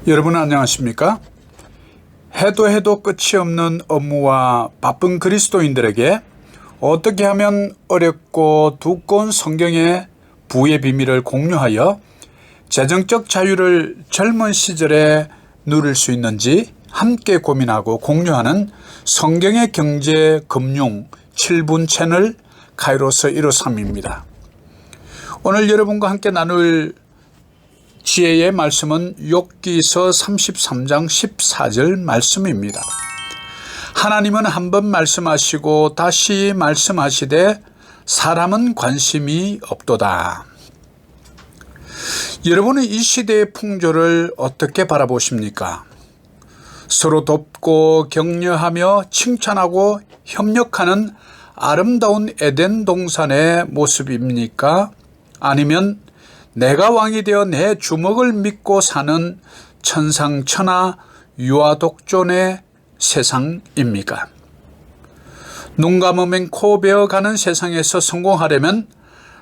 여러분 안녕하십니까? 해도 끝이 없는 업무와 바쁜 그리스도인들에게 어떻게 하면 어렵고 두꺼운 성경의 부의 비밀을 공유하여 재정적 자유를 젊은 시절에 누릴 수 있는지 함께 고민하고 공유하는 성경의 경제 금융 7분 채널 카이로스 153입니다. 오늘 여러분과 함께 나눌 지혜의 말씀은 욥기서 33장 14절 말씀입니다. 하나님은 한 번 말씀하시고 다시 말씀하시되 사람은 관심이 없도다. 여러분은 이 시대의 풍조를 어떻게 바라보십니까? 서로 돕고 격려하며 칭찬하고 협력하는 아름다운 에덴 동산의 모습입니까? 아니면 내가 왕이 되어 내 주먹을 믿고 사는 천상천하 유아독존의 세상입니까? 눈 감으면 코 베어가는 세상에서 성공하려면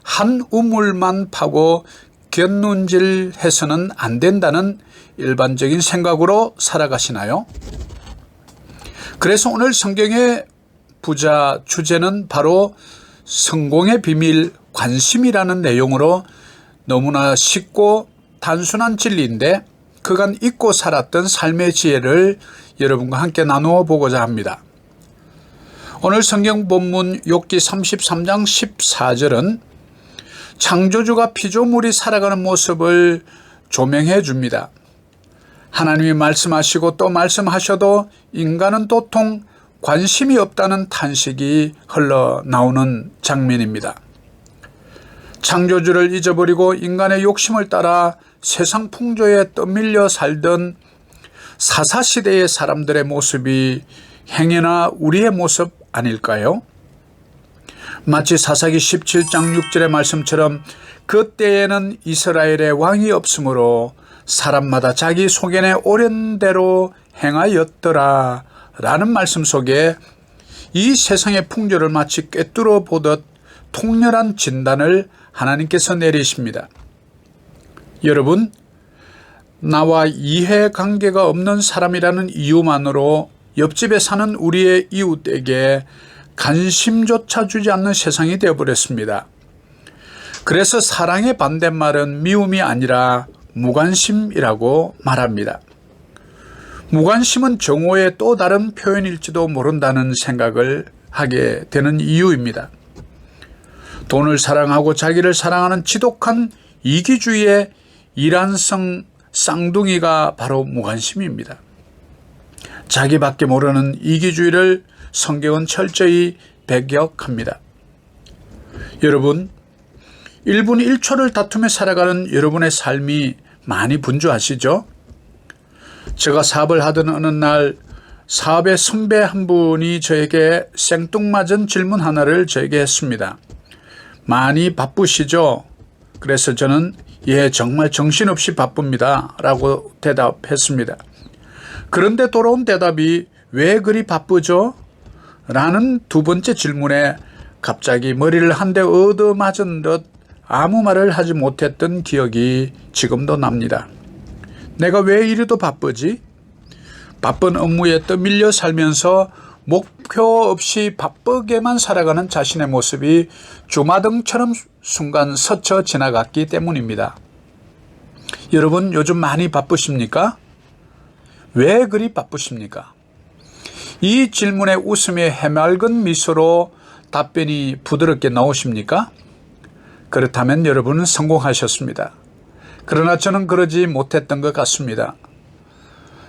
한 우물만 파고 곁눈질해서는 안 된다는 일반적인 생각으로 살아가시나요? 그래서 오늘 성경의 부자 주제는 바로 성공의 비밀 관심이라는 내용으로 너무나 쉽고 단순한 진리인데 그간 잊고 살았던 삶의 지혜를 여러분과 함께 나누어 보고자 합니다. 오늘 성경 본문 욥기 33장 14절은 창조주가 피조물이 살아가는 모습을 조명해 줍니다. 하나님이 말씀하시고 또 말씀하셔도 인간은 도통 관심이 없다는 탄식이 흘러나오는 장면입니다. 창조주를 잊어버리고 인간의 욕심을 따라 세상 풍조에 떠밀려 살던 사사시대의 사람들의 모습이 행여나 우리의 모습 아닐까요? 마치 사사기 17장 6절의 말씀처럼 그때에는 이스라엘의 왕이 없으므로 사람마다 자기 소견에 옳은 대로 행하였더라 라는 말씀 속에 이 세상의 풍조를 마치 꿰뚫어 보듯 통렬한 진단을 하나님께서 내리십니다. 여러분, 나와 이해관계가 없는 사람이라는 이유만으로 옆집에 사는 우리의 이웃에게 관심조차 주지 않는 세상이 되어버렸습니다. 그래서 사랑의 반대말은 미움이 아니라 무관심이라고 말합니다. 무관심은 정오의 또 다른 표현일지도 모른다는 생각을 하게 되는 이유입니다. 돈을 사랑하고 자기를 사랑하는 지독한 이기주의의 이란성 쌍둥이가 바로 무관심입니다. 자기밖에 모르는 이기주의를 성경은 철저히 배격합니다. 여러분, 1분 1초를 다투며 살아가는 여러분의 삶이 많이 분주하시죠? 제가 사업을 하던 어느 날 사업의 선배 한 분이 저에게 생뚱맞은 질문 하나를 저에게 했습니다. 많이 바쁘시죠? 그래서 저는 예, 정말 정신없이 바쁩니다 라고 대답했습니다. 그런데 돌아온 대답이 왜 그리 바쁘죠? 라는 두 번째 질문에 갑자기 머리를 한 대 얻어맞은 듯 아무 말을 하지 못했던 기억이 지금도 납니다. 내가 왜 이리도 바쁘지? 바쁜 업무에 떠밀려 살면서 목표 없이 바쁘게만 살아가는 자신의 모습이 주마등처럼 순간 스쳐 지나갔기 때문입니다. 여러분, 요즘 많이 바쁘십니까? 왜 그리 바쁘십니까? 이 질문에 웃음의 해맑은 미소로 답변이 부드럽게 나오십니까? 그렇다면 여러분은 성공하셨습니다. 그러나 저는 그러지 못했던 것 같습니다.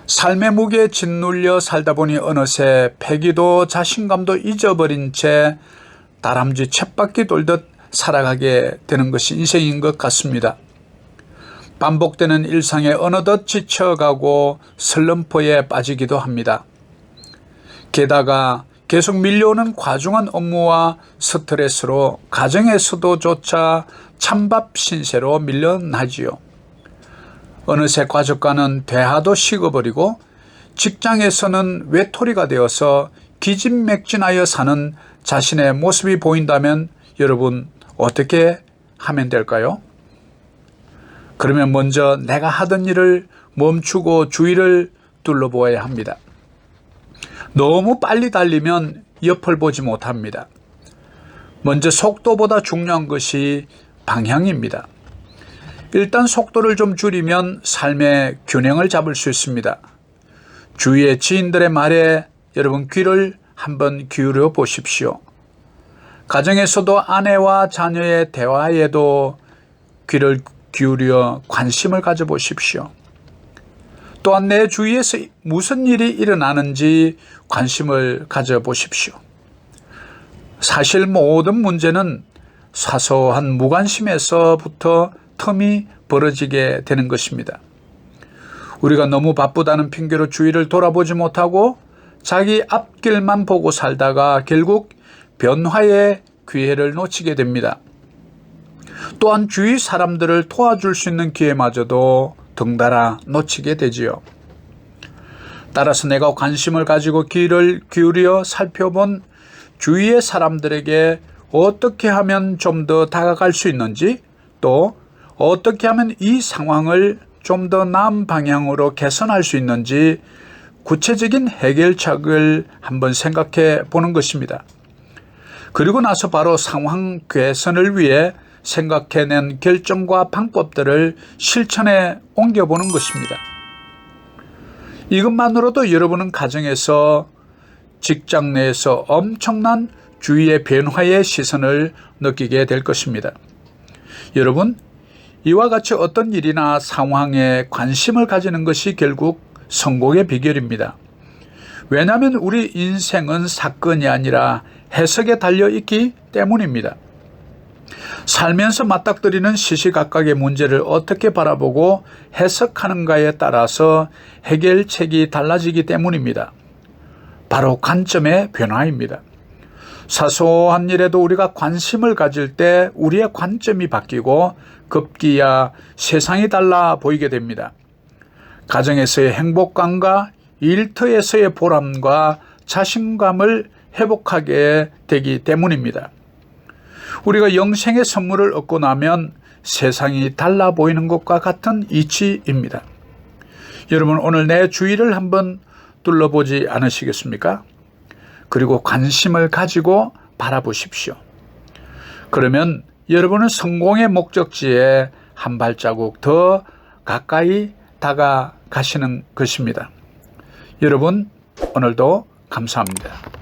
삶의 무게에 짓눌려 살다 보니 어느새 패기도 자신감도 잊어버린 채 다람쥐 쳇바퀴 돌듯 살아가게 되는 것이 인생인 것 같습니다. 반복되는 일상에 어느덧 지쳐가고 슬럼프에 빠지기도 합니다. 게다가 계속 밀려오는 과중한 업무와 스트레스로 가정에서도조차 찬밥 신세로 밀려나지요. 어느새 가족과는 대화도 식어버리고 직장에서는 외톨이가 되어서 기진맥진하여 사는 자신의 모습이 보인다면 여러분 어떻게 하면 될까요? 그러면 먼저 내가 하던 일을 멈추고 주위를 둘러보아야 합니다. 너무 빨리 달리면 옆을 보지 못합니다. 먼저 속도보다 중요한 것이 방향입니다. 일단 속도를 좀 줄이면 삶의 균형을 잡을 수 있습니다. 주위의 지인들의 말에 여러분 귀를 한번 기울여 보십시오. 가정에서도 아내와 자녀의 대화에도 귀를 기울여 관심을 가져보십시오. 또한 내 주위에서 무슨 일이 일어나는지 관심을 가져보십시오. 사실 모든 문제는 사소한 무관심에서부터 틈이 벌어지게 되는 것입니다. 우리가 너무 바쁘다는 핑계로 주위를 돌아보지 못하고 자기 앞길만 보고 살다가 결국 변화의 기회를 놓치게 됩니다. 또한 주위 사람들을 도와줄 수 있는 기회마저도 덩달아 놓치게 되지요. 따라서 내가 관심을 가지고 귀를 기울여 살펴본 주위의 사람들에게 어떻게 하면 좀 더 다가갈 수 있는지, 또 어떻게 하면 이 상황을 좀 더 나은 방향으로 개선할 수 있는지 구체적인 해결책을 한번 생각해 보는 것입니다. 그리고 나서 바로 상황 개선을 위해 생각해낸 결정과 방법들을 실천에 옮겨보는 것입니다. 이것만으로도 여러분은 가정에서, 직장 내에서 엄청난 주위의 변화의 시선을 느끼게 될 것입니다. 여러분, 이와 같이 어떤 일이나 상황에 관심을 가지는 것이 결국 성공의 비결입니다. 왜냐하면 우리 인생은 사건이 아니라 해석에 달려있기 때문입니다. 살면서 맞닥뜨리는 시시각각의 문제를 어떻게 바라보고 해석하는가에 따라서 해결책이 달라지기 때문입니다. 바로 관점의 변화입니다. 사소한 일에도 우리가 관심을 가질 때 우리의 관점이 바뀌고 급기야 세상이 달라 보이게 됩니다. 가정에서의 행복감과 일터에서의 보람과 자신감을 회복하게 되기 때문입니다. 우리가 영생의 선물을 얻고 나면 세상이 달라 보이는 것과 같은 이치입니다. 여러분, 오늘 내 주위를 한번 둘러보지 않으시겠습니까? 그리고 관심을 가지고 바라보십시오. 그러면 여러분은 성공의 목적지에 한 발자국 더 가까이 다가가시는 것입니다. 여러분, 오늘도 감사합니다.